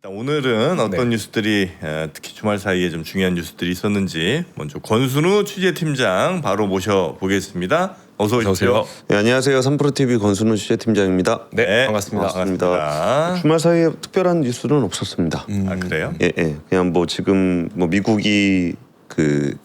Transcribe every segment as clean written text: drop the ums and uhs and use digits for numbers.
오늘은 어떤 뉴스들이 특히 주말 사이에 좀 중요한 뉴스들이 있었는지 먼저 권순우 취재팀장 바로 모셔보겠습니다. 어서 오십시오. 네, 안녕하세요. 3프로TV 권순우 취재팀장입니다. 네, 반갑습니다. 반갑습니다. 주말 사이에 특별한 뉴스는 없었습니다. 아 그래요? 예. 그냥 뭐 지금 뭐 미국이 그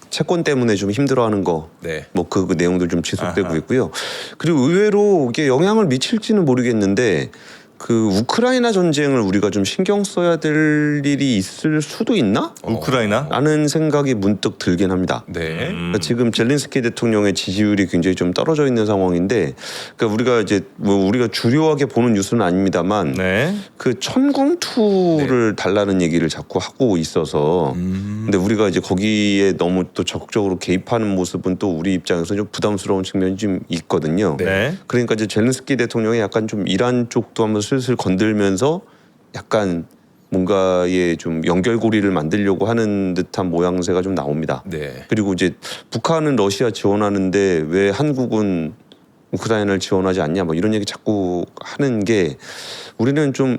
채권 때문에 좀 힘들어하는 거, 네. 뭐 그 내용들 좀 지속되고 아하. 있고요. 그리고 의외로 이게 영향을 미칠지는 모르겠는데 그 우크라이나 전쟁을 우리가 좀 신경 써야 될 일이 있을 수도 있나? 우크라이나? 라는 생각이 문득 들긴 합니다. 네. 그러니까 지금 젤렌스키 대통령의 지지율이 굉장히 좀 떨어져 있는 상황인데, 그러니까 우리가 이제 뭐 우리가 주요하게 보는 뉴스는 아닙니다만, 네. 그 천궁투를 달라는 얘기를 자꾸 하고 있어서, 근데 우리가 이제 거기에 너무 또 적극적으로 개입하는 모습은 또 우리 입장에서 좀 부담스러운 측면이 좀 있거든요. 네. 그러니까 이제 젤렌스키 대통령이 약간 좀 이란 쪽도 한번 슬슬 건들면서 약간 뭔가의 좀 연결고리를 만들려고 하는 듯한 모양새가 좀 나옵니다. 네. 그리고 이제 북한은 러시아 지원하는데 왜 한국은 우크라이나를 지원하지 않냐 뭐 이런 얘기 자꾸 하는 게 우리는 좀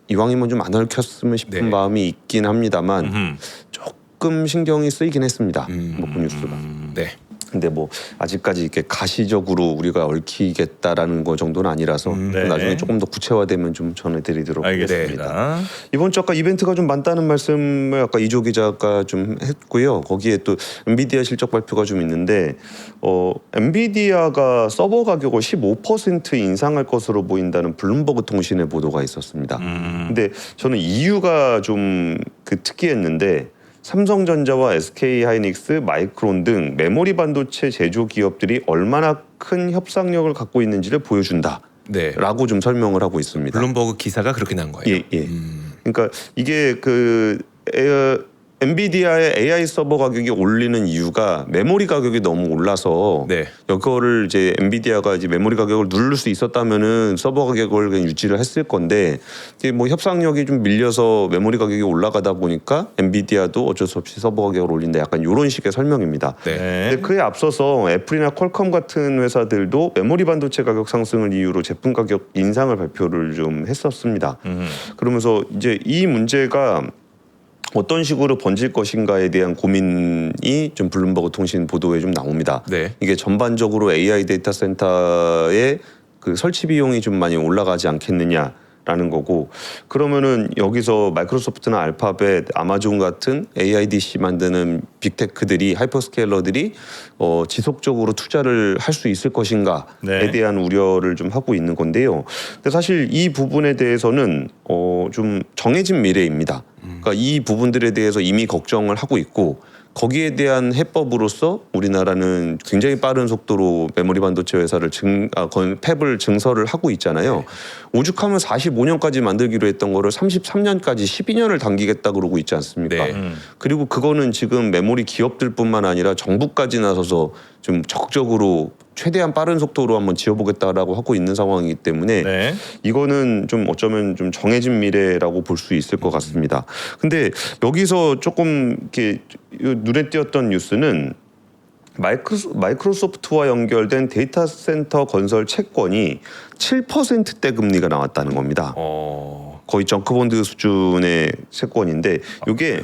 이왕이면 좀 안 얽혔으면 싶은 네. 마음이 있긴 합니다만 음흠. 조금 신경이 쓰이긴 했습니다. 뭐 그 뉴스가. 네. 근데 뭐 아직까지 이렇게 가시적으로 우리가 얽히겠다라는 거 정도는 아니라서 네. 나중에 조금 더 구체화되면 좀 전해드리도록 하겠습니다. 알겠습니다. 이번 주 아까 이벤트가 좀 많다는 말씀을 아까 이조 기자가 좀 했고요. 거기에 또 엔비디아 실적 발표가 좀 있는데 엔비디아가 서버 가격을 15% 인상할 것으로 보인다는 블룸버그 통신의 보도가 있었습니다. 근데 저는 이유가 좀 그 특이했는데 삼성전자와 SK하이닉스, 마이크론 등 메모리 반도체 제조 기업들이 얼마나 큰 협상력을 갖고 있는지를 보여준다라고 네. 좀 설명을 하고 있습니다. 블룸버그 기사가 그렇게 난 거예요. 예. 그러니까 이게 그 엔비디아의 AI 서버 가격이 올리는 이유가 메모리 가격이 너무 올라서 네. 이거를 이제 엔비디아가 이제 메모리 가격을 누를 수 있었다면은 서버 가격을 그냥 유지를 했을 건데 이제 뭐 협상력이 좀 밀려서 메모리 가격이 올라가다 보니까 엔비디아도 어쩔 수 없이 서버 가격을 올린다. 약간 이런 식의 설명입니다. 네. 근데 그에 앞서서 애플이나 퀄컴 같은 회사들도 메모리 반도체 가격 상승을 이유로 제품 가격 인상을 발표를 좀 했었습니다. 그러면서 이제 이 문제가 어떤 식으로 번질 것인가에 대한 고민이 좀 블룸버그 통신 보도에 좀 나옵니다. 네. 이게 전반적으로 AI 데이터 센터의 그 설치 비용이 좀 많이 올라가지 않겠느냐라는 거고, 그러면은 여기서 마이크로소프트나 알파벳, 아마존 같은 AIDC 만드는 빅테크들이 하이퍼스케일러들이 지속적으로 투자를 할 수 있을 것인가에 네. 대한 우려를 좀 하고 있는 건데요. 근데 사실 이 부분에 대해서는 좀 정해진 미래입니다. 그러니까 이 부분들에 대해서 이미 걱정을 하고 있고 거기에 대한 해법으로서 우리나라는 굉장히 빠른 속도로 메모리 반도체 회사를 팹을 증설을 하고 있잖아요. 오죽하면 45년까지 만들기로 했던 거를 33년까지 12년을 당기겠다 그러고 있지 않습니까? 네. 그리고 그거는 지금 메모리 기업들뿐만 아니라 정부까지 나서서 좀 적극적으로 최대한 빠른 속도로 한번 지어보겠다라고 하고 있는 상황이기 때문에 네. 이거는 좀 어쩌면 좀 정해진 미래라고 볼 수 있을 것 같습니다. 근데 여기서 조금 이렇게 눈에 띄었던 뉴스는 마이크로소프트와 연결된 데이터 센터 건설 채권이 7%대 금리가 나왔다는 겁니다. 거의 정크본드 수준의 채권인데 이게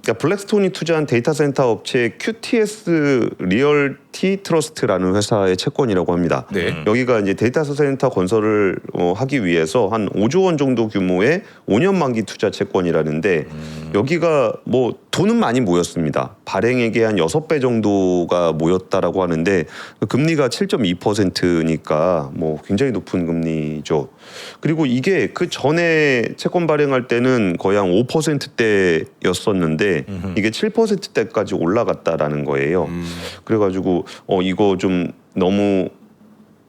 그러니까 블랙스톤이 투자한 데이터 센터 업체 QTS 리얼티 트러스트라는 회사의 채권이라고 합니다. 네. 여기가 이제 데이터 센터 건설을 하기 위해서 한 5조 원 정도 규모의 5년 만기 투자 채권이라는데 여기가 뭐 돈은 많이 모였습니다. 발행액의 한 6배 정도가 모였다라고 하는데 금리가 7.2%니까 뭐 굉장히 높은 금리죠. 그리고 이게 그 전에 채권 발행할 때는 거의 한 5%대였었는데 이게 7%대까지 올라갔다라는 거예요. 그래가지고 이거 좀 너무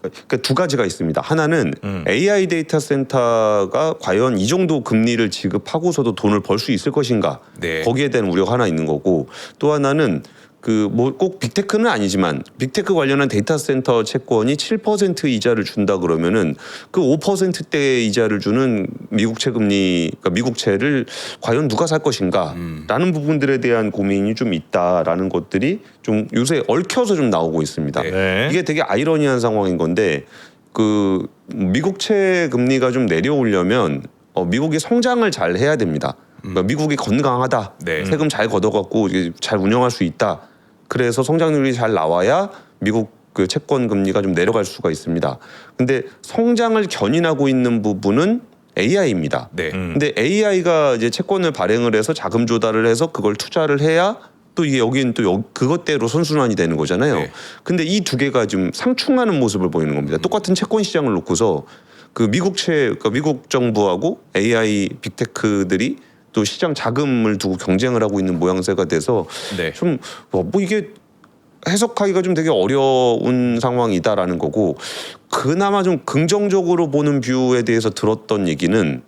그러니까 두 가지가 있습니다. 하나는 AI 데이터 센터가 과연 이 정도 금리를 지급하고서도 돈을 벌 수 있을 것인가? 네. 거기에 대한 우려가 하나 있는 거고, 또 하나는 그 뭐 꼭 빅테크는 아니지만 빅테크 관련한 데이터 센터 채권이 7% 이자를 준다 그러면은 그 5%대 이자를 주는 미국채 금리, 그러니까 미국채를 과연 누가 살 것인가라는 부분들에 대한 고민이 좀 있다라는 것들이 좀 요새 얽혀서 좀 나오고 있습니다. 네. 이게 되게 아이러니한 상황인 건데 그 미국채 금리가 좀 내려오려면 미국이 성장을 잘 해야 됩니다. 그러니까 미국이 건강하다, 네. 세금 잘 걷어갖고 이게 잘 운영할 수 있다. 그래서 성장률이 잘 나와야 미국 그 채권 금리가 좀 내려갈 수가 있습니다. 근데 성장을 견인하고 있는 부분은 AI입니다. 네. 근데 AI가 이제 채권을 발행을 해서 자금 조달을 해서 그걸 투자를 해야 또 이게 여기는 또 그것대로 선순환이 되는 거잖아요. 네. 근데 이 두 개가 좀 상충하는 모습을 보이는 겁니다. 똑같은 채권 시장을 놓고서 그 그러니까 미국 정부하고 AI 빅테크들이 또 시장 자금을 두고 경쟁을 하고 있는 모양새가 돼서 네. 좀 뭐 이게 해석하기가 좀 되게 어려운 상황이다라는 거고, 그나마 좀 긍정적으로 보는 뷰에 대해서 들었던 얘기는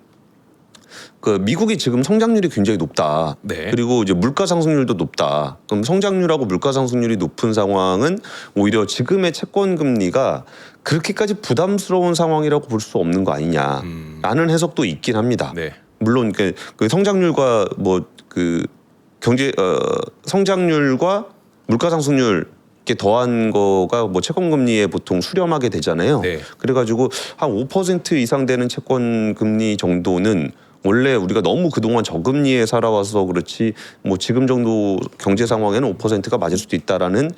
그 미국이 지금 성장률이 굉장히 높다. 네. 그리고 이제 물가 상승률도 높다. 그럼 성장률하고 물가 상승률이 높은 상황은 오히려 지금의 채권 금리가 그렇게까지 부담스러운 상황이라고 볼 수 없는 거 아니냐라는 해석도 있긴 합니다. 네. 물론 그 성장률과 뭐 그 경제 성장률과 물가 상승률 이렇게 더한 거가 뭐 채권 금리에 보통 수렴하게 되잖아요. 네. 그래가지고 한 5% 이상 되는 채권 금리 정도는 원래 우리가 너무 그동안 저금리에 살아와서 그렇지 뭐 지금 정도 경제 상황에는 5%가 맞을 수도 있다라는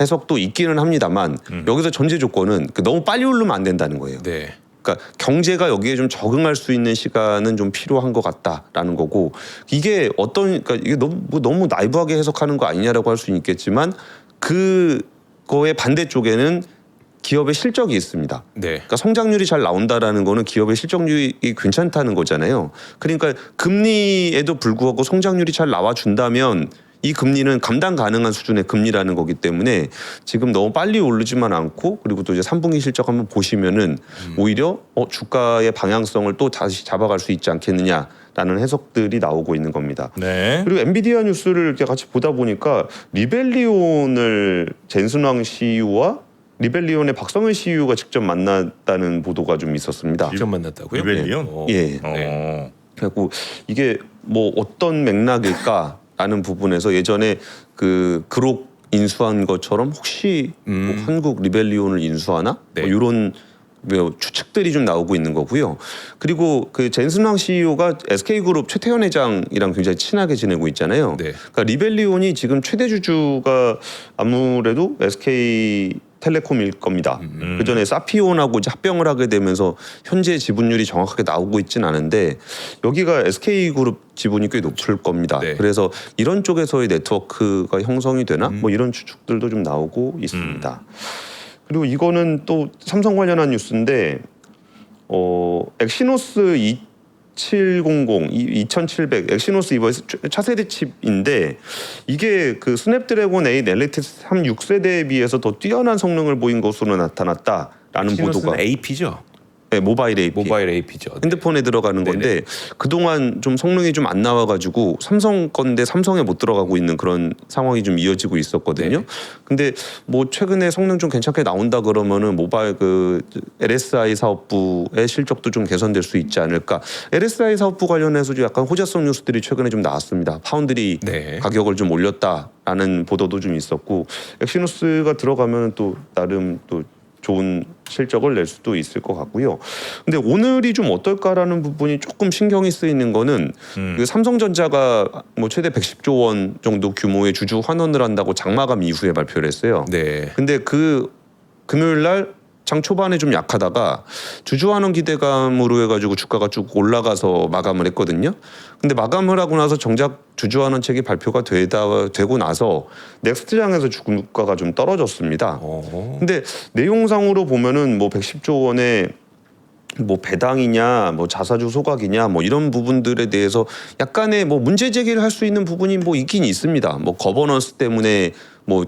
해석도 있기는 합니다만 여기서 전제 조건은 너무 빨리 오르면 안 된다는 거예요. 네. 그러니까 경제가 여기에 좀 적응할 수 있는 시간은 좀 필요한 것 같다라는 거고, 이게 그러니까 이게 너무 나이브하게 해석하는 거 아니냐라고 할 수 있겠지만 그거의 반대쪽에는 기업의 실적이 있습니다. 네. 그러니까 성장률이 잘 나온다라는 거는 기업의 실적률이 괜찮다는 거잖아요. 그러니까 금리에도 불구하고 성장률이 잘 나와준다면 이 금리는 감당 가능한 수준의 금리라는 거기 때문에 지금 너무 빨리 오르지만 않고, 그리고 또 이제 3분기 실적 한번 보시면은 오히려 주가의 방향성을 또 다시 잡아갈 수 있지 않겠느냐라는 해석들이 나오고 있는 겁니다. 네. 그리고 엔비디아 뉴스를 이렇게 같이 보다 보니까 리벨리온을 젠순왕 CEO와 리벨리온의 박성현 CEO가 직접 만났다는 보도가 좀 있었습니다. 직접 만났다고요? 리벨리온? 예. 네. 그리고 이게 뭐 어떤 맥락일까라는 부분에서 예전에 그 그록 인수한 것처럼 혹시 뭐 한국 리벨리온을 인수하나? 네. 뭐 이런 추측들이 좀 나오고 있는 거고요. 그리고 그 젠순왕 CEO가 SK그룹 최태원 회장이랑 굉장히 친하게 지내고 있잖아요. 네. 그러니까 리벨리온이 지금 최대 주주가 아무래도 SK텔레콤일 겁니다. 그 전에 사피온하고 이제 합병을 하게 되면서 현재 지분율이 정확하게 나오고 있진 않은데 여기가 SK그룹 지분이 꽤 높을 겁니다. 네. 그래서 이런 쪽에서의 네트워크가 형성이 되나? 뭐 이런 추측들도 좀 나오고 있습니다. 그리고 이거는 또 삼성 관련한 뉴스인데 엑시노스 2700 엑시노스 이번 차세대 칩인데 이게 그 스냅드래곤 8 엘리트 3 6세대에 비해서 더 뛰어난 성능을 보인 것으로 나타났다라는 보도가 AP죠. 네, 모바일 AP 모바일 AP죠. 핸드폰에 들어가는 건데 그동안 좀 성능이 좀 안 나와가지고 삼성 건데 삼성에 못 들어가고 있는 그런 상황이 좀 이어지고 있었거든요. 네. 근데 뭐 최근에 성능 좀 괜찮게 나온다 그러면은 모바일 그 LSI 사업부의 실적도 좀 개선될 수 있지 않을까. LSI 사업부 관련해서 좀 약간 호재성 뉴스들이 최근에 좀 나왔습니다. 파운드리 네. 가격을 좀 올렸다라는 보도도 좀 있었고, 엑시노스가 들어가면 또 나름 또 좋은 실적을 낼 수도 있을 것 같고요. 근데 오늘이 좀 어떨까라는 부분이 조금 신경이 쓰이는 거는 그 삼성전자가 뭐 최대 110조 원 정도 규모의 주주 환원을 한다고 장마감 이후에 발표를 했어요. 네. 근데 그 금요일 날 장 초반에 좀 약하다가 주주 환원 기대감으로 해가지고 주가가 쭉 올라가서 마감을 했거든요. 근데 마감을 하고 나서 정작 주주 환원책이 발표가 되고 나서 넥스트장에서 주가가 좀 떨어졌습니다. 근데 내용상으로 보면은 뭐 110조 원의 뭐 배당이냐, 뭐 자사주 소각이냐, 뭐 이런 부분들에 대해서 약간의 뭐 문제 제기를 할 수 있는 부분이 뭐 있긴 있습니다. 뭐 거버넌스 때문에 뭐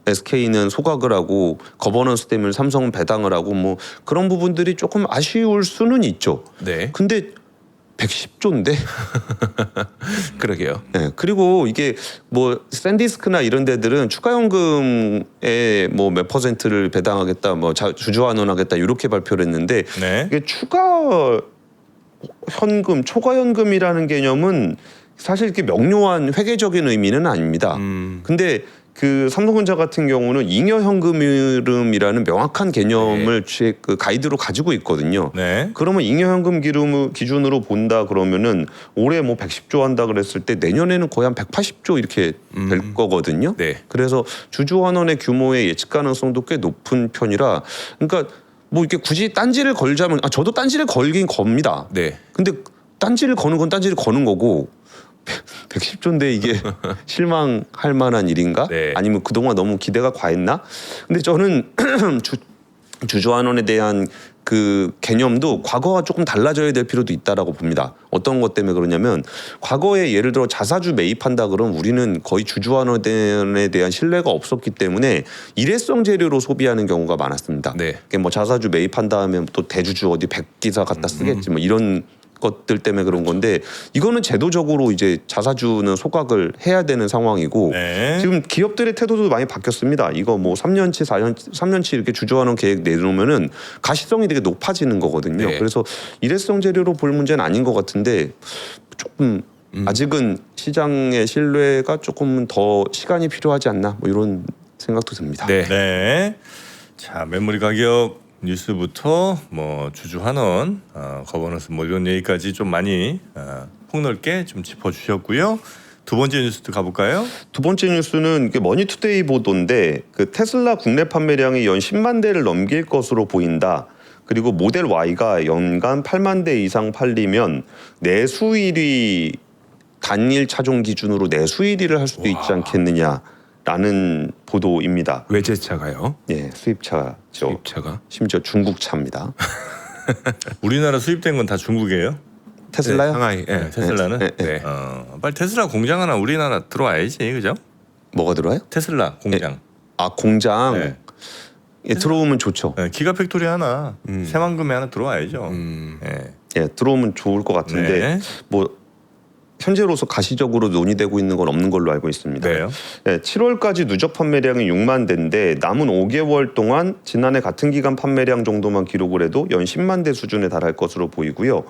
SK는 소각을 하고 거버넌스 때문에 삼성은 배당을 하고 뭐 그런 부분들이 조금 아쉬울 수는 있죠. 네. 근데 110조인데. 그러게요. 네. 그리고 이게 뭐 샌디스크나 이런 데들은 추가 현금에 뭐 몇 퍼센트를 배당하겠다, 뭐 주주 환원하겠다 이렇게 발표를 했는데 네. 이게 추가 현금, 초과 현금이라는 개념은 사실 이렇게 명료한 회계적인 의미는 아닙니다. 근데 그 삼성전자 같은 경우는 잉여 현금흐름이라는 명확한 개념을 그 가이드로 가지고 있거든요. 네. 그러면 잉여 현금 기준으로 본다 그러면은 올해 뭐 110조 한다 그랬을 때 내년에는 거의 한 180조 이렇게 될 거거든요. 네. 그래서 주주 환원의 규모의 예측 가능성도 꽤 높은 편이라 그러니까 뭐 이렇게 굳이 딴지를 걸자면 저도 딴지를 걸긴 겁니다. 네. 근데 딴지를 거는 건 딴지를 거는 거고 110조인데 이게 실망할 만한 일인가? 네. 아니면 그동안 너무 기대가 과했나? 근데 저는 주주환원에 대한 그 개념도 과거와 조금 달라져야 될 필요도 있다라고 봅니다. 어떤 것 때문에 그러냐면 과거에 예를 들어 자사주 매입한다 그러면 우리는 거의 주주환원에 대한 신뢰가 없었기 때문에 일회성 재료로 소비하는 경우가 많았습니다. 네. 뭐 자사주 매입한 다음에 또 대주주 어디 100기사 갖다 쓰겠지 뭐 이런 것들 때문에 그런 건데 이거는 제도적으로 이제 자사주는 소각을 해야 되는 상황이고 네. 지금 기업들의 태도도 많이 바뀌었습니다. 이거 뭐 3년치 3년치 이렇게 주주환원 계획 내놓으면은 가시성이 되게 높아지는 거거든요. 네. 그래서 일회성 재료로 볼 문제는 아닌 것 같은데 조금 아직은 시장의 신뢰가 조금 더 시간이 필요하지 않나 뭐 이런 생각도 듭니다. 네. 네. 자, 메모리 가격 뉴스부터 뭐 주주 환원, 거버넌스 뭐 이런 얘기까지 좀 많이 폭넓게 좀 짚어주셨고요. 두 번째 뉴스도 가볼까요? 두 번째 뉴스는 이게 머니투데이 보도인데 그 테슬라 국내 판매량이 연 10만 대를 넘길 것으로 보인다. 그리고 모델 Y가 연간 8만 대 이상 팔리면 내수 1위 단일 차종 기준으로 내수 1위를 할 수도 있지 않겠느냐라는 보도입니다. 외제차가요? 예, 수입차죠. 수입차가? 심지어 중국 차입니다. 우리나라 수입된 건 다 중국이에요? 테슬라요? 네, 상하이. 예. 테슬라는? 네. 네. 빨리 테슬라 공장 하나 우리나라 들어와야지, 그죠? 뭐가 들어와요? 테슬라 공장. 아 공장 네. 예, 들어오면 좋죠. 네, 기가 팩토리 하나, 새만금에 하나 들어와야죠. 네. 예, 들어오면 좋을 것 같은데 네. 뭐 현재로서 가시적으로 논의되고 있는 건 없는 걸로 알고 있습니다. 그래요? 예, 7월까지 누적 판매량이 6만 대인데 남은 5개월 동안 지난해 같은 기간 판매량 정도만 기록을 해도 연 10만 대 수준에 달할 것으로 보이고요.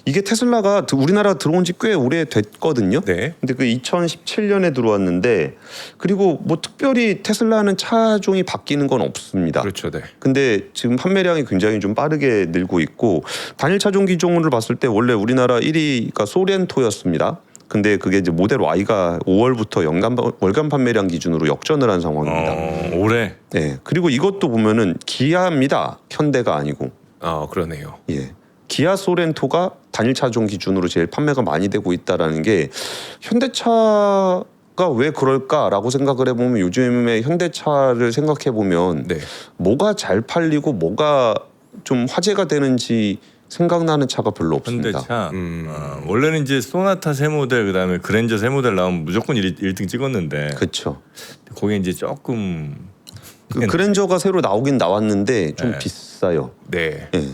이게 테슬라가 우리나라 들어온 지 꽤 오래 됐거든요. 네. 근데 그 2017년에 들어왔는데 그리고 뭐 특별히 테슬라는 차종이 바뀌는 건 없습니다. 그렇죠. 네. 근데 지금 판매량이 굉장히 좀 빠르게 늘고 있고 단일 차종 기종을 봤을 때 원래 우리나라 1위가 소렌토였습니다. 근데 그게 이제 모델 Y가 5월부터 월간 판매량 기준으로 역전을 한 상황입니다. 올해. 네. 그리고 이것도 보면은 기아입니다. 현대가 아니고. 그러네요. 예. 기아 소렌토가 단일 차종 기준으로 제일 판매가 많이 되고 있다라는 게 현대차가 왜 그럴까라고 생각을 해보면 요즘에 현대차를 생각해 보면 네. 뭐가 잘 팔리고 뭐가 좀 화제가 되는지 생각나는 차가 별로 없습니다. 현대차. 원래는 이제 소나타 새 모델 그다음에 그랜저 새 모델 나오면 무조건 1등 찍었는데 그렇죠. 거기 이제 조금 그 그랜저가 새로 나오긴 나왔는데 좀 네. 비싸요. 네. 예.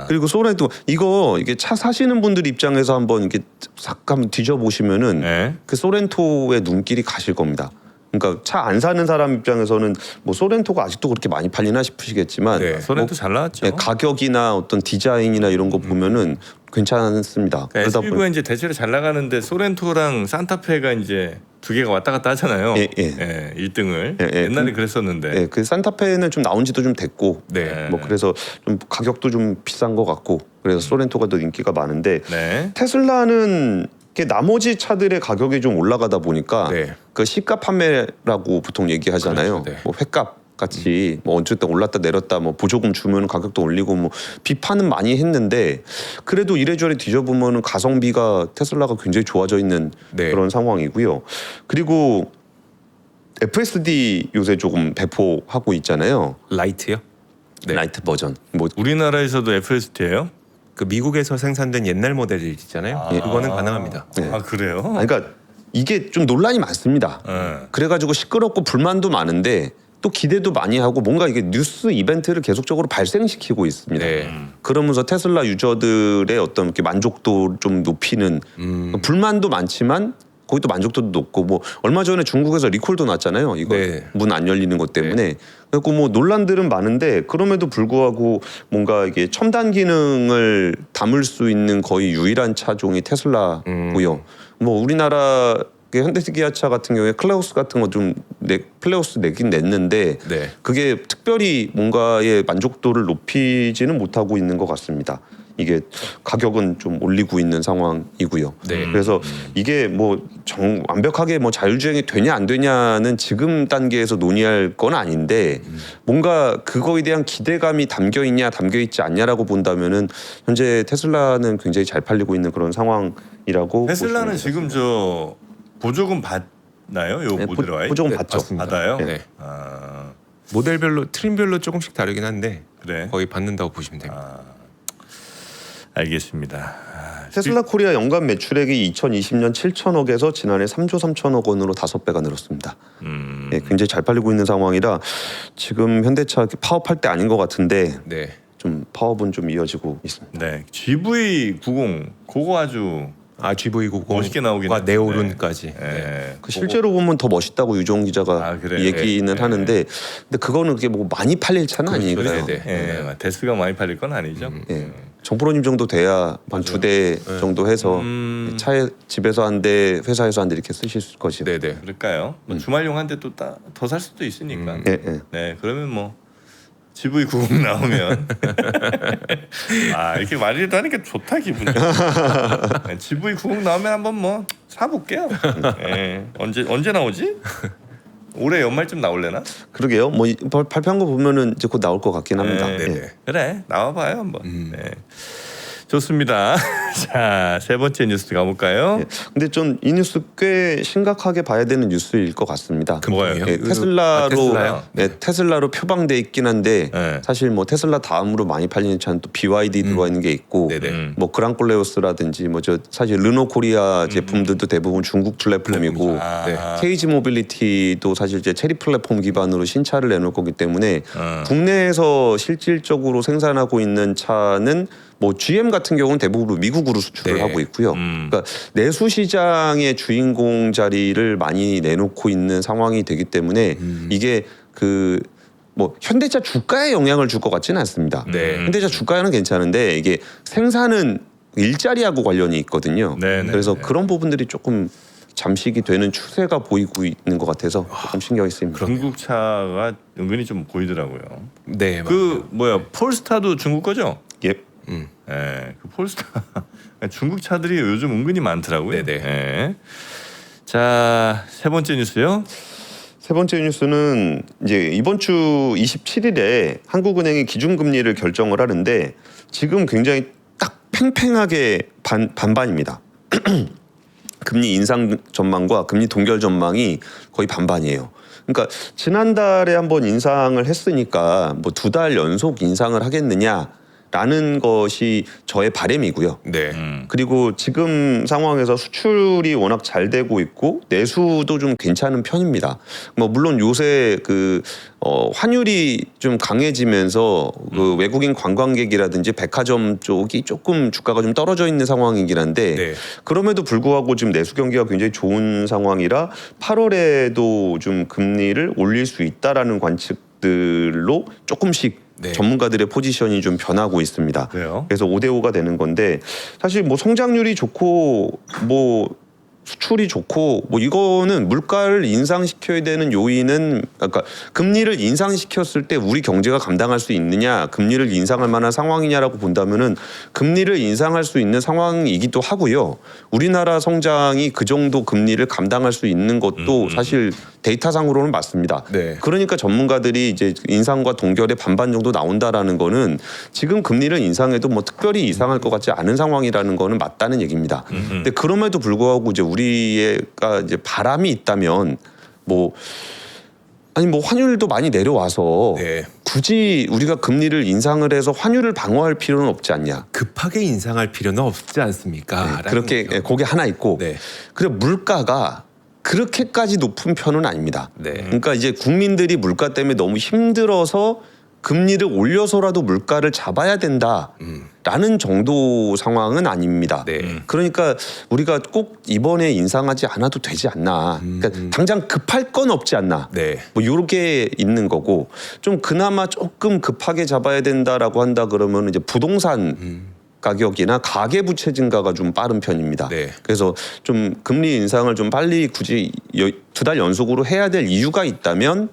그리고 소렌토 이게 차 사시는 분들 입장에서 한번 이렇게 싹 한번 뒤져보시면은 네. 그 소렌토의 눈길이 가실 겁니다. 그러니까 차 안 사는 사람 입장에서는 뭐 소렌토가 아직도 그렇게 많이 팔리나 싶으시겠지만 네. 소렌토 잘 나왔죠. 예, 가격이나 어떤 디자인이나 이런 거 보면은 괜찮습니다. 그러다 S19가 이제 대체로 잘 나가는데 소렌토랑 산타페가 이제 두 개가 왔다 갔다 하잖아요. 예, 예. 예, 1등을 예, 예. 옛날에 그랬었는데. 예, 그 산타페는 좀 나온 지도 좀 됐고 네. 뭐 그래서 좀 가격도 좀 비싼 것 같고 그래서 소렌토가 더 인기가 많은데 네. 테슬라는 이렇게 나머지 차들의 가격이 좀 올라가다 보니까 네. 그 시가 판매라고 보통 얘기하잖아요. 그렇죠, 네. 뭐 회값 같이 뭐 어쨌든 올랐다 내렸다 뭐 보조금 주면 가격도 올리고 뭐 비판은 많이 했는데 그래도 이래저래 뒤져보면은 가성비가 테슬라가 굉장히 좋아져 있는 네. 그런 상황이고요. 그리고 FSD 요새 조금 배포하고 있잖아요. 라이트요? 네. 라이트 버전. 뭐 우리나라에서도 FST예요? 그 미국에서 생산된 옛날 모델 있잖아요. 그거는 가능합니다. 네. 아 그래요? 그러니까 이게 좀 논란이 많습니다. 네. 그래가지고 시끄럽고 불만도 많은데 또 기대도 많이 하고 뭔가 이게 뉴스 이벤트를 계속적으로 발생시키고 있습니다. 네. 그러면서 테슬라 유저들의 어떤 이렇게 만족도 좀 높이는 불만도 많지만 거기도 만족도도 높고 뭐 얼마 전에 중국에서 리콜도 났잖아요. 이거 네. 문 안 열리는 것 때문에. 그래서 뭐 논란들은 많은데 그럼에도 불구하고 뭔가 이게 첨단 기능을 담을 수 있는 거의 유일한 차종이 테슬라고요. 뭐 우리나라 현대기아차 같은 경우에 클라우스 같은 거 좀 플레이오프 내긴 냈는데 네. 그게 특별히 뭔가의 만족도를 높이지는 못하고 있는 것 같습니다. 이게 가격은 좀 올리고 있는 상황이고요. 네. 그래서 이게 뭐 완벽하게 뭐 자율주행이 되냐 안 되냐는 지금 단계에서 논의할 건 아닌데 뭔가 그거에 대한 기대감이 담겨 있냐 담겨 있지 않냐라고 본다면은 현재 테슬라는 굉장히 잘 팔리고 있는 그런 상황이라고 테슬라는 보시면 지금 저 보조금 받나요? 요 네, 모델 Y? 보조금 네, 받죠. 받습니다. 받아요? 네. 아, 모델별로 트림별로 조금씩 다르긴 한데 그래. 거의 받는다고 보시면 됩니다. 알겠습니다. 아, 테슬라 코리아 연간 매출액이 2020년 7천억에서 지난해 3조 3천억 원으로 5배가 늘었습니다. 예, 굉장히 잘 팔리고 있는 상황이라 지금 현대차 파업할 때 아닌 것 같은데 네. 좀 파업은 좀 이어지고 있습니다. 네, GV90 그거 아주 GV90 멋있게 나오긴 과 했는데. 네오론까지. 예. 네. 그 실제로 보면 더 멋있다고 유종 기자가 아, 그래요? 얘기는 네. 하는데 근데 그거는 그게 뭐 많이 팔릴 차는 아니니까요. 네, 네. 예, 데스가 많이 팔릴 건 아니죠. 예. 정프로님 정도 돼야 한 2대 정도 해서 차에 집에서 한 대, 회사에서 한 대 이렇게 쓰실 것이요. 네, 네. 그럴까요? 뭐 주말용 한 대 또 더 살 수도 있으니까. 예, 예. 네, 그러면 뭐 GV90 나오면 이렇게 말이라도 하니까 좋다 기분이. 네, GV90 나오면 한번 뭐 사볼게요. 예. 언제 나오지? 올해 연말쯤 나올래나? 그러게요. 뭐 발표한 거 보면은 이제 곧 나올 것 같긴 합니다. 네, 예. 네. 그래 나와봐요 한번. 네. 좋습니다. 자, 세 번째 뉴스 가볼까요? 예. 근데 좀 이 뉴스 꽤 심각하게 봐야 되는 뉴스일 것 같습니다. 뭐예요? 예, 테슬라로 테슬라요? 테슬라로 표방돼 있긴 한데 네. 사실 뭐 테슬라 다음으로 많이 팔리는 차는 또 BYD 들어와 있는 게 있고 네네. 뭐 그랑콜레오스라든지 뭐 저 사실 르노 코리아 제품들도 대부분 중국 플랫폼이고 네. 케이지 모빌리티도 사실 이제 체리 플랫폼 기반으로 신차를 내놓을 거기 때문에 국내에서 실질적으로 생산하고 있는 차는 뭐 GM 같은 경우는 대부분 미국으로 수출을 네. 하고 있고요. 그러니까 내수 시장의 주인공 자리를 많이 내놓고 있는 상황이 되기 때문에 이게 그 뭐 현대차 주가에 영향을 줄 것 같지는 않습니다. 네. 현대차 주가는 괜찮은데 이게 생산은 일자리하고 관련이 있거든요. 네, 네, 그래서 네. 그런 부분들이 조금 잠식이 되는 추세가 보이고 있는 것 같아서 조금 신경이 쓰입니다. 중국 차가 은근히 좀 보이더라고요. 네. 그 뭐야 폴스타도 중국 거죠? 예. 예, 그 폴스타 중국 차들이 요즘 은근히 많더라고요. 네네. 예. 자, 세 번째 뉴스요. 세 번째 뉴스는 이제 이번 주 27일에 한국은행이 기준금리를 결정을 하는데 지금 굉장히 딱 팽팽하게 반반입니다. 금리 인상 전망과 금리 동결 전망이 거의 반반이에요. 그러니까 지난달에 한번 인상을 했으니까 뭐 2달 연속 인상을 하겠느냐라는 것이 저의 바람이고요. 네. 그리고 지금 상황에서 수출이 워낙 잘 되고 있고 내수도 좀 괜찮은 편입니다. 뭐 물론 요새 그 환율이 좀 강해지면서 그 외국인 관광객이라든지 백화점 쪽이 조금 주가가 좀 떨어져 있는 상황이긴 한데 네. 그럼에도 불구하고 지금 내수 경기가 굉장히 좋은 상황이라 8월에도 좀 금리를 올릴 수 있다라는 관측들로 조금씩 네. 전문가들의 포지션이 좀 변하고 있습니다. 그래요? 그래서 5대5가 되는 건데 사실 뭐 성장률이 좋고 뭐 수출이 좋고 뭐 이거는 물가를 인상시켜야 되는 요인은 그러니까 금리를 인상시켰을 때 우리 경제가 감당할 수 있느냐 금리를 인상할 만한 상황이냐라고 본다면은 금리를 인상할 수 있는 상황이기도 하고요. 우리나라 성장이 그 정도 금리를 감당할 수 있는 것도 사실 데이터상으로는 맞습니다. 네. 그러니까 전문가들이 이제 인상과 동결의 반반 정도 나온다라는 거는 지금 금리를 인상해도 뭐 특별히 이상할 것 같지 않은 상황이라는 거는 맞다는 얘기입니다. 근데 그럼에도 불구하고 이제 우리가 이제 바람이 있다면 뭐 환율도 많이 내려와서 네. 굳이 우리가 금리를 인상을 해서 환율을 방어할 필요는 없지 않냐. 급하게 인상할 필요는 없지 않습니까? 그렇게 그게 하나 있고 네. 그리고 물가가 그렇게까지 높은 편은 아닙니다. 네. 그러니까 이제 국민들이 물가 때문에 너무 힘들어서 금리를 올려서라도 물가를 잡아야 된다라는 정도 상황은 아닙니다. 네. 그러니까 우리가 꼭 이번에 인상하지 않아도 되지 않나. 그러니까 당장 급할 건 없지 않나. 네. 뭐 이렇게 있는 거고 좀 그나마 조금 급하게 잡아야 된다라고 한다 그러면 이제 부동산 가격이나 가계 부채 증가가 좀 빠른 편입니다. 네. 그래서 좀 금리 인상을 좀 빨리 굳이 2달 연속으로 해야 될 이유가 있다면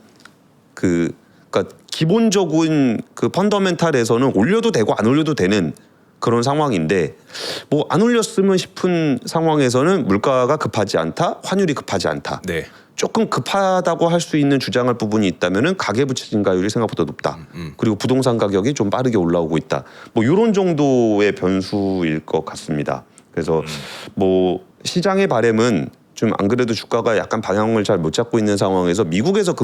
그러니까 기본적인 그 펀더멘탈에서는 올려도 되고 안 올려도 되는 그런 상황인데 뭐 안 올렸으면 싶은 상황에서는 물가가 급하지 않다, 환율이 급하지 않다. 네. 조금 급하다고 할 수 있는 주장할 부분이 있다면은 가계부채 증가율이 생각보다 높다. 그리고 부동산 가격이 좀 빠르게 올라오고 있다. 뭐 이런 정도의 변수일 것 같습니다. 그래서 뭐 시장의 바람은 좀 안 그래도 주가가 약간 방향을 잘 못 잡고 있는 상황에서 미국에서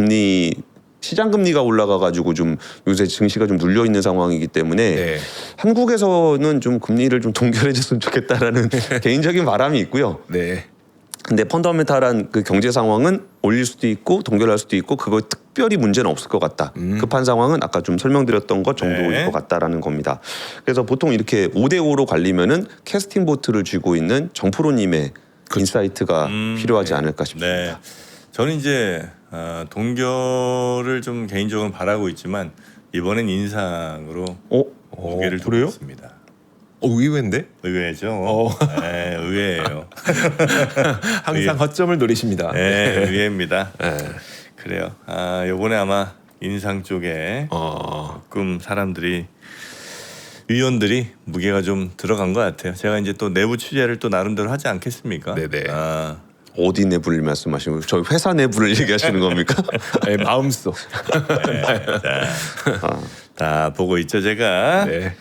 시장 금리가 올라가가지고 좀 요새 증시가 좀 눌려 있는 상황이기 때문에 네. 한국에서는 좀 금리를 좀 동결해줬으면 좋겠다라는 개인적인 바람이 있고요. 네. 근데 펀더멘탈한 그 경제 상황은 올릴 수도 있고 동결할 수도 있고 그거 특별히 문제는 없을 것 같다. 급한 상황은 아까 좀 설명드렸던 것 정도일 네. 것 같다라는 겁니다. 그래서 보통 이렇게 5대5로 갈리면은 캐스팅 보트를 쥐고 있는 정프로님의 인사이트가 필요하지 않을까 싶습니다. 네. 저는 이제 동결을 좀 개인적으로 바라고 있지만 이번엔 인상으로 무게를 두고 그래요? 있습니다. 의외인데? 의외죠. 네, 의외예요. 항상 허점을 노리십니다. 네, 의외입니다. 네. 그래요. 이번에 아마 인상 쪽에 조금 위원들이 무게가 좀 들어간 것 같아요. 제가 이제 또 내부 취재를 또 나름대로 하지 않겠습니까? 네네. 어디 어디 내부를 말씀하시는 거예요? 저희 회사 내부를 얘기하시는 겁니까? 네, 마음속. 다 보고 있죠, 제가. 네.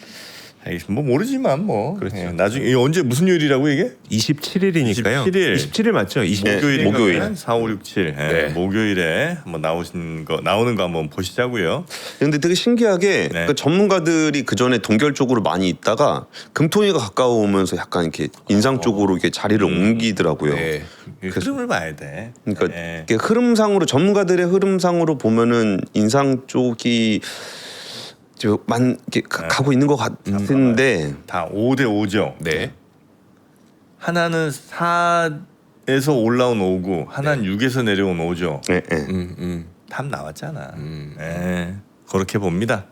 알겠습니다. 뭐 모르지만 뭐. 그렇죠. 예, 나중에 이게 언제 무슨 요일이라고 이게? 27일이니까요. 27일. 27일 맞죠? 27일. 목요일. 목요일. 4, 5, 6, 7. 예, 네. 목요일에 한번 나오는 거 한번 보시자고요. 근데 되게 신기하게 네. 그 전문가들이 그 전에 동결 쪽으로 많이 있다가 금토니가 가까워오면서 약간 이렇게 인상 쪽으로 이렇게 자리를 옮기더라고요. 네. 흐름을 봐야 돼. 그러니까 예. 이게 흐름상으로 전문가들의 흐름상으로 보면은 인상 쪽이 이렇게 가고 있는 것 같은데 다 5대 5죠. 네. 하나는 4에서 올라온 5고 하나는 6에서 내려온 5죠. 네, 네. 답 나왔잖아. 예. 그렇게 봅니다.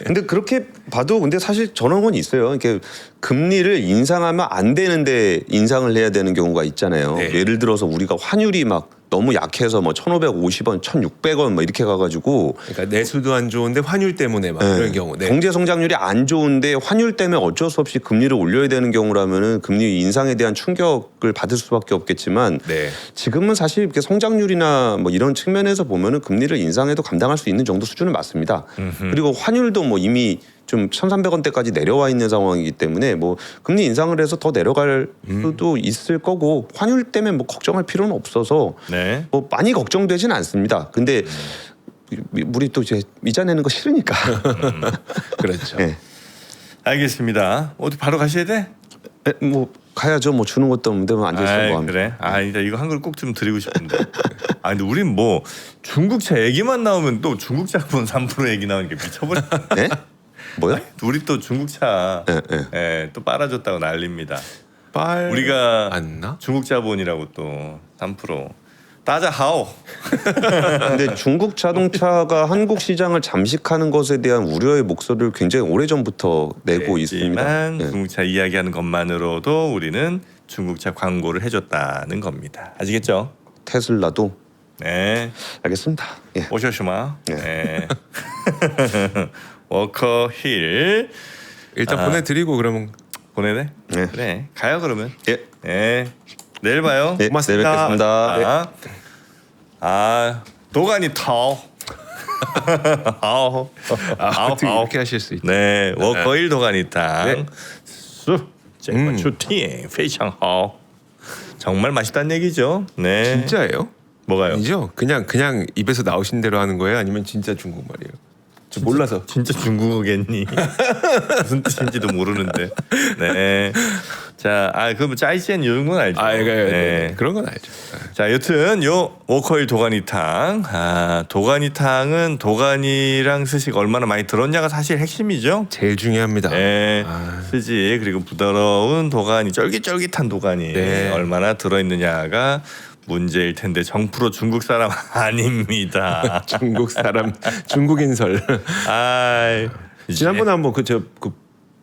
근데 그렇게 봐도 근데 사실 저런 건 있어요. 이렇게 금리를 인상하면 안 되는데 인상을 해야 되는 경우가 있잖아요. 네. 예를 들어서 우리가 환율이 막 너무 약해서 뭐 1,550원, 1,600원 뭐 이렇게 가가지고 그러니까 내수도 안 좋은데 환율 때문에 막 이런 경우. 네. 경제 성장률이 안 좋은데 환율 때문에 어쩔 수 없이 금리를 올려야 되는 경우라면은 금리 인상에 대한 충격을 받을 수밖에 없겠지만 네. 지금은 사실 이렇게 성장률이나 뭐 이런 측면에서 보면은 금리를 인상해도 감당할 수 있는 정도 수준은 맞습니다. 그리고 환율도 뭐 이미 좀 1,300원대까지 내려와 있는 상황이기 때문에 뭐 금리 인상을 해서 더 내려갈 수도 있을 거고 환율 때문에 뭐 걱정할 필요는 없어서 네. 뭐 많이 걱정되진 않습니다. 근데 우리 또 이제 이자 내는 거 싫으니까. 그렇죠. 네. 알겠습니다. 어디 바로 가셔야 돼? 뭐 가야죠. 뭐 주는 것도 없는데 뭐 앉아 있어 아이, 뭐 합니다. 그래. 이거 한 그릇 꼭 좀 드리고 싶은데. 근데 우린 뭐 중국차 얘기만 나오면 또 중국차 분 3% 얘기 나오니까 미쳐버려. 네? 뭐야? 우리 또 중국차 네, 네. 예, 또 빨아줬다고 난립니다. 빨 우리가 안나? 중국 자본이라고 또 3% 따자하오. 근데 중국 자동차가 한국 시장을 잠식하는 것에 대한 우려의 목소리를 굉장히 오래전부터 내고 있습니다. 하지만 네. 중국차 이야기하는 것만으로도 우리는 중국차 광고를 해줬다는 겁니다. 아시겠죠? 테슬라도 네. 알겠습니다. 예. 오셔슈마. 네. 네. 워커힐 일단 보내드리고 그러면 보내네. 네. 그래. 가요 그러면. 예. 네. 내일 봐요. 네, 고맙습니다. 내일 뵙겠습니다. 도가니 타오. 아오. 어떻게 이렇게 하실 수 있죠? 네, 워커일 도가니탕. 네. 수, 쟁반 추팅, 페이창하오. 정말 맛있다는 얘기죠. 네. 진짜예요? 뭐가요? 아니죠? 그냥 입에서 나오신 대로 하는 거예요? 아니면 진짜 중국말이에요? 저 몰라서. 진짜 중국어겠니? 무슨 뜻인지도 모르는데. 네. 자, 그럼 짜이센 이런 건 알죠? 네. 그런 건 알죠. 자, 여튼 요 워커일 도가니탕. 도가니탕은 도가니랑 스식 얼마나 많이 들었냐가 사실 핵심이죠. 제일 중요합니다. 네, 스지 그리고 부드러운 도가니, 쫄깃쫄깃한 도가니 네. 얼마나 들어있느냐가 문제일 텐데 정프로 중국 사람 아닙니다. 중국 사람 중국인설. 아, 지난번에 한번 그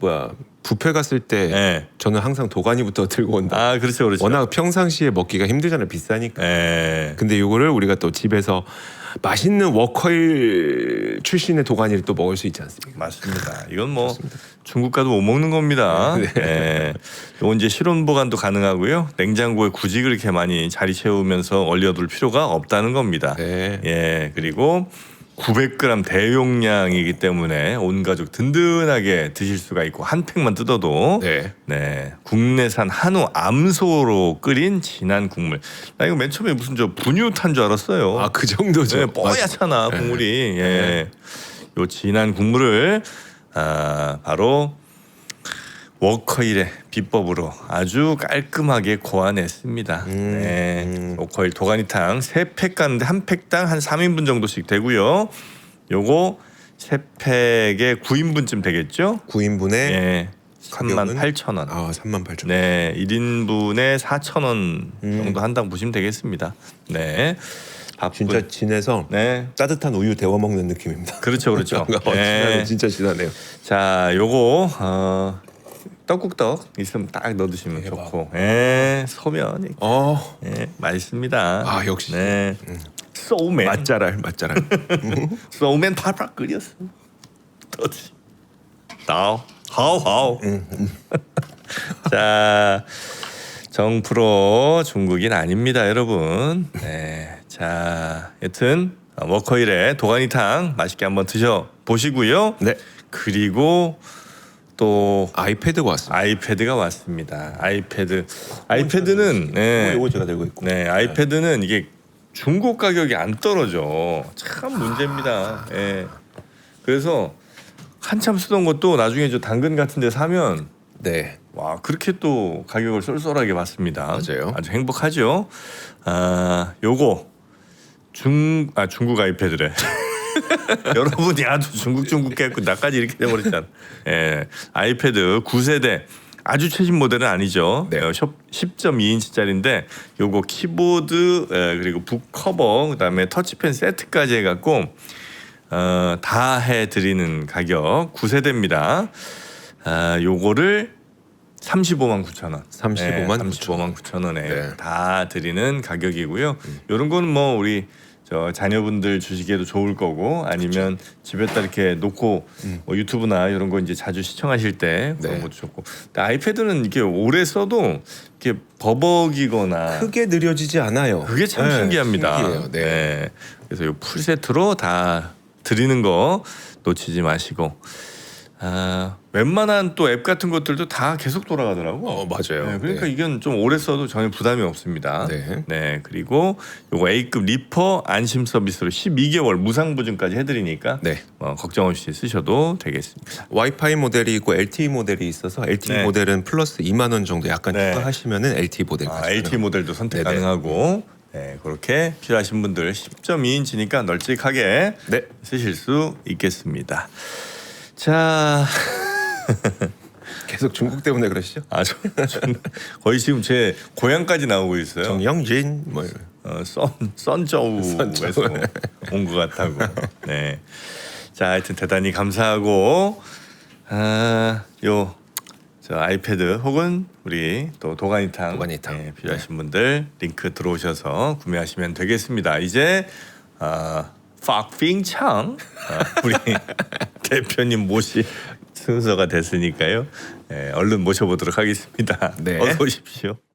뷔페 갔을 때 예. 저는 항상 도가니부터 들고 온다. 아, 그렇죠, 그렇죠. 워낙 평상시에 먹기가 힘들잖아요. 비싸니까. 예. 근데 이거를 우리가 또 집에서 맛있는 워커힐 출신의 도가니를 또 먹을 수 있지 않습니까? 맞습니다. 이건 뭐 중국 가도 못 먹는 겁니다. 예. 이건 이제 실온 보관도 가능하고요. 냉장고에 굳이 그렇게 많이 자리 채우면서 얼려둘 필요가 없다는 겁니다. 네. 예. 그리고 900g 대용량이기 때문에 온 가족 든든하게 드실 수가 있고 한 팩만 뜯어도 네. 네, 국내산 한우 암소로 끓인 진한 국물. 나 이거 맨 처음에 무슨 저 분유 탄 줄 알았어요. 아, 그 정도죠. 네, 뽀얗잖아 국물이. 예. 요 진한 국물을 바로 워커힐의 비법으로 아주 깔끔하게 고안했습니다. 네. 워커힐 도가니탕 3팩 가는데 한 팩당 한 3인분 정도씩 되고요. 요거 3팩에 9인분쯤 되겠죠? 9인분에 예. 가격은? 38,000원. 아, 38,000원. 네, 1인분에 4,000원 정도 한당 보시면 되겠습니다. 네. 바쁜. 진짜 진해서 네. 따뜻한 우유 데워 먹는 느낌입니다. 그렇죠, 그렇죠. 진하네, 진짜 진하네요. 자, 요거 떡국떡 있으면 딱 넣어 드시면 대박. 좋고. 예, 소면. 예, 맛있습니다. 아, 역시. 네. 소맨. 맛잘알. 소맨 팔팔 끓였어. 터치. 나오. 하오. 자, 정프로 중국인 아닙니다, 여러분. 네. 자, 여튼 워커힐의 도가니탕 맛있게 한번 드셔 보시고요. 네. 그리고 또 아이패드가 왔습니다. 아이패드가 왔습니다. 아이패드는 네. 이거 제가 들고 있고. 네, 아이패드는 이게 중고 가격이 안 떨어져. 참 문제입니다. 예. 그래서 한참 쓰던 것도 나중에 저 당근 같은 데 사면 네. 와, 그렇게 또 가격을 쏠쏠하게 받습니다. 맞아요. 아주 행복하죠. 요거 중국 아이패드래. 여러분이 아주 중국 해갖고 나까지 이렇게 돼버렸잖아. 예, 아이패드 9세대 아주 최신 모델은 아니죠. 네. 10.2인치짜리인데 요거 키보드 그리고 북 커버 그다음에 터치펜 세트까지 해갖고 다 해드리는 가격 9세대입니다. 요거를 35만 9천 원. 35만 9천 원에 네. 다 드리는 가격이고요. 이런 거는 뭐 우리 저 자녀분들 주시기에도 좋을 거고 아니면 집에다 이렇게 놓고 뭐 유튜브나 이런 거 이제 자주 시청하실 때 그런 네. 것도 좋고. 근데 아이패드는 이렇게 오래 써도 이렇게 버벅이거나 크게 느려지지 않아요. 그게 참 신기합니다. 신기해요. 네. 그래서 이 풀 세트로 다 드리는 거 놓치지 마시고. 웬만한 또 앱 같은 것들도 다 계속 돌아가더라고. 맞아요. 네, 그러니까 네. 이건 좀 오래 써도 전혀 부담이 없습니다. 네. 그리고 요거 A급 리퍼 안심 서비스로 12개월 무상 보증까지 해드리니까 네. 걱정 없이 쓰셔도 되겠습니다. 와이파이 모델이 있고 LTE 모델이 있어서 LTE 네. 모델은 플러스 2만 원 정도 약간 네. 추가하시면은 LTE 모델까지. LTE 모델도 선택 네네. 가능하고 그렇게 필요하신 분들 10.2인치니까 널찍하게 네. 쓰실 수 있겠습니다. 자. 계속 중국 때문에 그러시죠? 거의 지금 제 고향까지 나오고 있어요. 정영진 뭐 이런. 선저우에서 온 것 같다고. 네. 자, 하여튼 대단히 감사하고 저 아이패드 혹은 우리 또 도가니탕. 네, 필요하신 분들 링크 들어오셔서 구매하시면 되겠습니다. 이제 팍핑창 우리 대표님 모시 순서가 됐으니까요. 얼른 모셔보도록 하겠습니다. 네. 어서 오십시오.